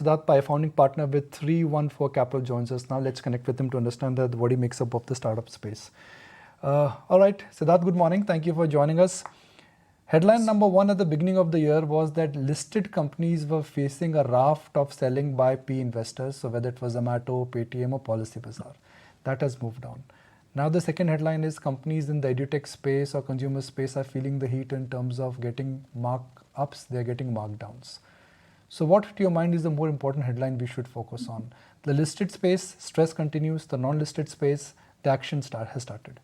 Siddarth Pai, founding partner with 314 Capital, joins us now. Let's connect with him to understand what he makes up of the startup space. All right, Siddarth, good morning. Thank you for joining us. Headline number one at the beginning of the year was that listed companies were facing a raft of selling by PE investors. So whether it was Zomato, Paytm or Policybazaar, that has moved on. Now the second headline is companies in the edutech space or consumer space are feeling the heat in terms of getting markups, they're getting markdowns. So what to your mind is the more important headline we should focus on? The listed space, stress continues. The non-listed space, the action has started.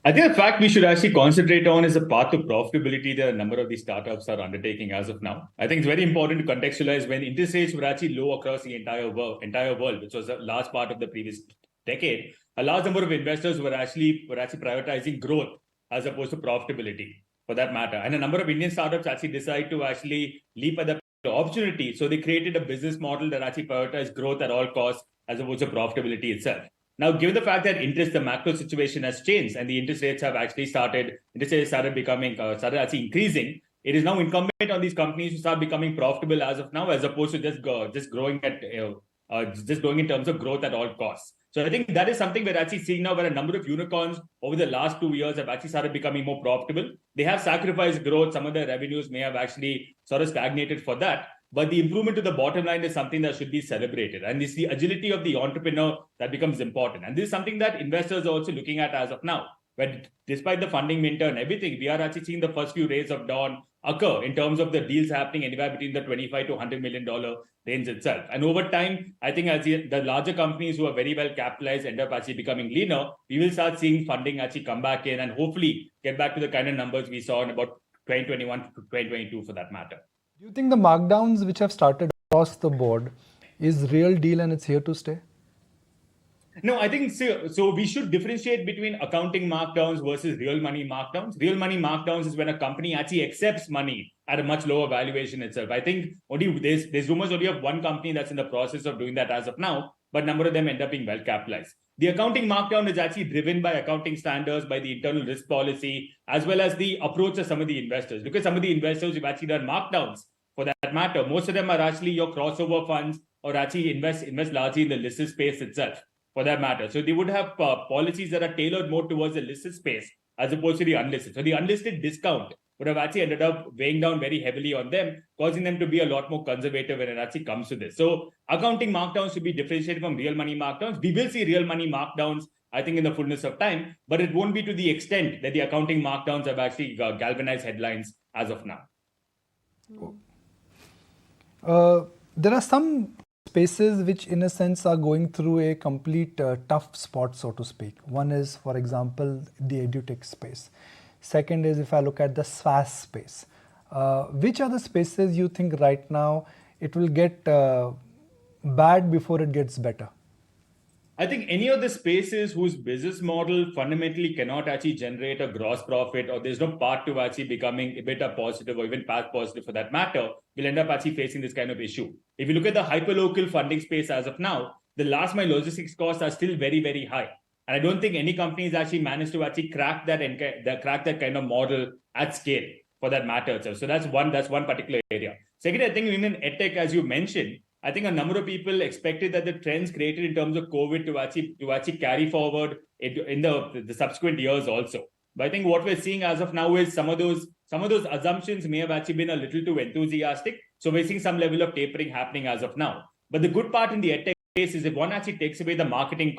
I think the fact we should actually concentrate on is the path to profitability that a number of these startups are undertaking as of now. I think it's very important to contextualize when interest rates were actually low across the entire world, which was a large part of the previous decade. A large number of investors were actually prioritizing growth as opposed to profitability, for that matter. And a number of Indian startups actually decided to actually leap at the opportunity. So they created a business model that actually prioritized growth at all costs as opposed to profitability itself. Now, given the fact that the macro situation has changed and the interest rates have actually started actually increasing, it is now incumbent on these companies to start becoming profitable as of now, as opposed to just growing in terms of growth at all costs. So I think that is something we're actually seeing now, where a number of unicorns over the last 2 years have actually started becoming more profitable. They have sacrificed growth. Some of their revenues may have actually sort of stagnated for that. But the improvement to the bottom line is something that should be celebrated. And it's the agility of the entrepreneur that becomes important. And this is something that investors are also looking at as of now. Where despite the funding winter and everything, we are actually seeing the first few rays of dawn occur in terms of the deals happening anywhere between the $25 to $100 million range itself. And over time, I think as the larger companies who are very well capitalized end up actually becoming leaner, we will start seeing funding actually come back in and hopefully get back to the kind of numbers we saw in about 2021 to 2022 for that matter. Do you think the markdowns which have started across the board is real deal and it's here to stay? No, I think so. We should differentiate between accounting markdowns versus real money markdowns. Real money markdowns is when a company actually accepts money at a much lower valuation itself. I think there's rumors only of one company that's in the process of doing that as of now, but a number of them end up being well capitalized. The accounting markdown is actually driven by accounting standards, by the internal risk policy, as well as the approach of some of the investors. Because some of the investors who've actually done markdowns, for that matter, most of them are actually your crossover funds or actually invest largely in the listed space itself, for that matter. So they would have policies that are tailored more towards the listed space as opposed to the unlisted. So the unlisted discount would have actually ended up weighing down very heavily on them, causing them to be a lot more conservative when it actually comes to this. So accounting markdowns should be differentiated from real money markdowns. We will see real money markdowns, I think, in the fullness of time, but it won't be to the extent that the accounting markdowns have actually galvanized headlines as of now. There are some spaces which in a sense are going through a complete tough spot, so to speak. One is, for example, the edutech space. Second is, if I look at the SaaS space, which are the spaces you think right now it will get bad before it gets better? I think any of the spaces whose business model fundamentally cannot actually generate a gross profit, or there's no path to actually becoming EBITDA positive or even PAT positive for that matter, will end up actually facing this kind of issue. If you look at the hyperlocal funding space as of now, the last mile logistics costs are still very, very high. And I don't think any company has actually managed to actually crack that kind of model at scale, for that matter. So that's one particular area. Second, I think even in EdTech, as you mentioned, I think a number of people expected that the trends created in terms of COVID to actually carry forward in the subsequent years also. But I think what we're seeing as of now is some of those assumptions may have actually been a little too enthusiastic. So we're seeing some level of tapering happening as of now. But the good part in the EdTech space is if one actually takes away the marketing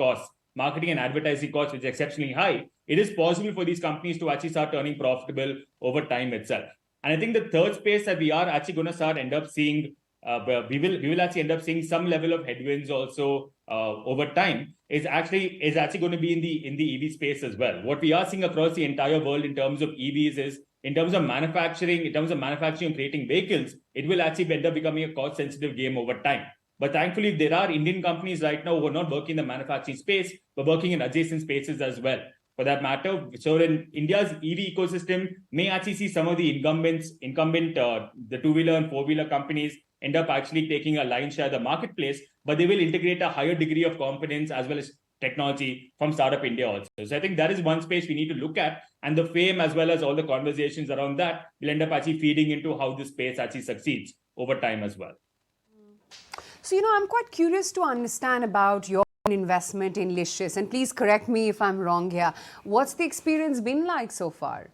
and advertising costs, which is exceptionally high, it is possible for these companies to actually start turning profitable over time itself. And I think the third space that we are actually going to end up seeing, we will actually end up seeing some level of headwinds also over time, is actually going to be in the EV space as well. What we are seeing across the entire world in terms of EVs is, in terms of manufacturing and creating vehicles, it will actually end up becoming a cost-sensitive game over time. But thankfully, there are Indian companies right now who are not working in the manufacturing space, but working in adjacent spaces as well, for that matter. So in India's EV ecosystem may actually see some of the incumbent the two-wheeler and four-wheeler companies end up actually taking a lion's share of the marketplace, but they will integrate a higher degree of competence as well as technology from Startup India also. So I think that is one space we need to look at, and the fame as well as all the conversations around that will end up actually feeding into how this space actually succeeds over time as well. So, I'm quite curious to understand about your investment in Licious, and please correct me if I'm wrong here. What's the experience been like so far?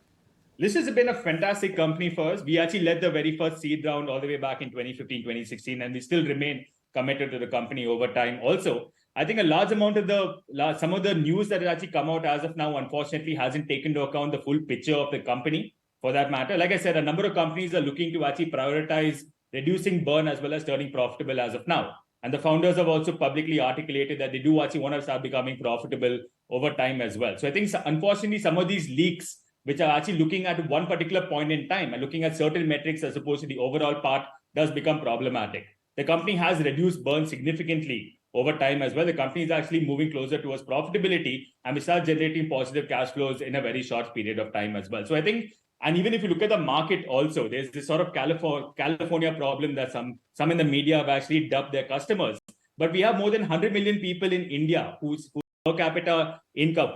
Licious has been a fantastic company for us. We actually led the very first seed round all the way back in 2015, 2016, and we still remain committed to the company over time. Also, I think a large amount of some of the news that has actually come out as of now, unfortunately, hasn't taken into account the full picture of the company. For that matter, like I said, a number of companies are looking to actually prioritize reducing burn as well as turning profitable as of now. And the founders have also publicly articulated that they do actually want to start becoming profitable over time as well. So I think, unfortunately, some of these leaks, which are actually looking at one particular point in time and looking at certain metrics as opposed to the overall part, does become problematic. The company has reduced burn significantly over time as well. The company is actually moving closer towards profitability, and we start generating positive cash flows in a very short period of time as well. So I think, and even if you look at the market also, there's this sort of California problem that some in the media have actually dubbed their customers. But we have more than 100 million people in India whose per capita income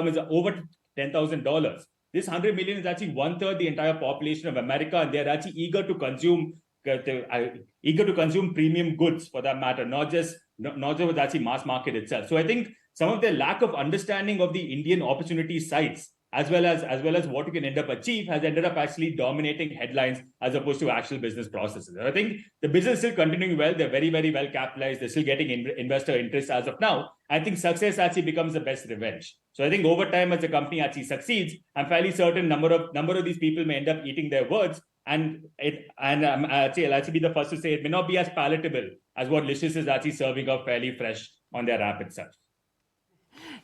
is over $10,000. This 100 million is actually 1/3 the entire population of America, and they're actually eager to consume premium goods for that matter, not just actually mass market itself. So I think some of the lack of understanding of the Indian opportunity size, as well as what you can end up achieve, has ended up actually dominating headlines as opposed to actual business processes. And I think the business is still continuing well. They're very, very well capitalized. They're still getting investor interest as of now. I think success actually becomes the best revenge. So I think over time, as the company actually succeeds, I'm fairly certain number of these people may end up eating their words. And I'll actually be the first to say it may not be as palatable as what Licious is actually serving up fairly fresh on their app itself.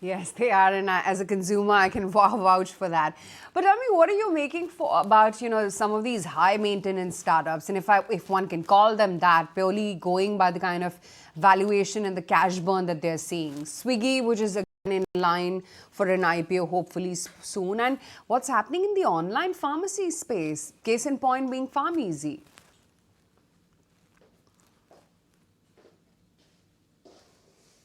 Yes, they are, and as a consumer, I can vouch for that. But tell me, what are you making about some of these high maintenance startups, and if one can call them that, purely going by the kind of valuation and the cash burn that they're seeing? Swiggy, which is again in line for an IPO hopefully soon, and what's happening in the online pharmacy space? Case in point being PharmEasy.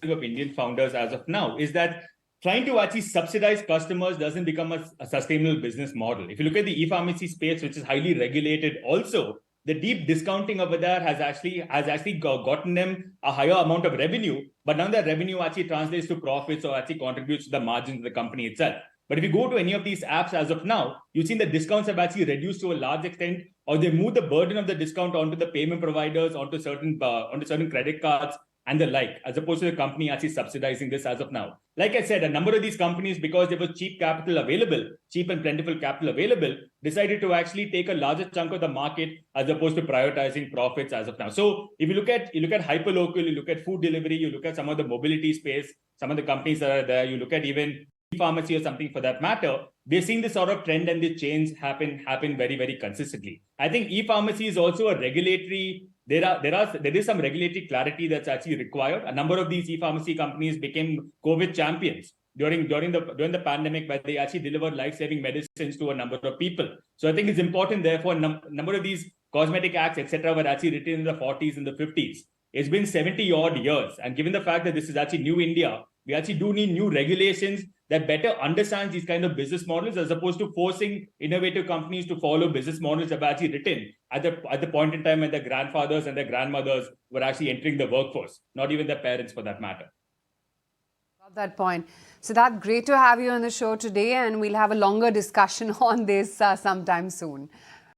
Of Indian founders as of now is that trying to actually subsidize customers doesn't become a sustainable business model. If you look at the e-pharmacy space, which is highly regulated also, the deep discounting over there has actually gotten them a higher amount of revenue, but none of that revenue actually translates to profits or actually contributes to the margins of the company itself. But if you go to any of these apps as of now, you've seen the discounts have actually reduced to a large extent, or they move the burden of the discount onto the payment providers, onto certain credit cards and the like, as opposed to the company actually subsidizing this as of now. Like I said, a number of these companies, because there was cheap and plentiful capital available, decided to actually take a larger chunk of the market as opposed to prioritizing profits as of now. So if you look at hyperlocal, you look at food delivery, you look at some of the mobility space, some of the companies that are there, you look at even pharmacy or something for that matter, we're seeing this sort of trend and the change happen very, very consistently. I think e-pharmacy is also a regulatory. There is some regulatory clarity that's actually required. A number of these e-pharmacy companies became COVID champions during the pandemic, where they actually delivered life-saving medicines to a number of people. So I think it's important, therefore, number of these cosmetic acts, etc., were actually written in the 40s and the 50s. It's been 70 odd years, and given the fact that this is actually new India, we actually do need new regulations that better understands these kind of business models, as opposed to forcing innovative companies to follow business models that were actually written at the point in time when their grandfathers and their grandmothers were actually entering the workforce, not even their parents for that matter. Got that point. Siddarth, great to have you on the show today, and we'll have a longer discussion on this sometime soon.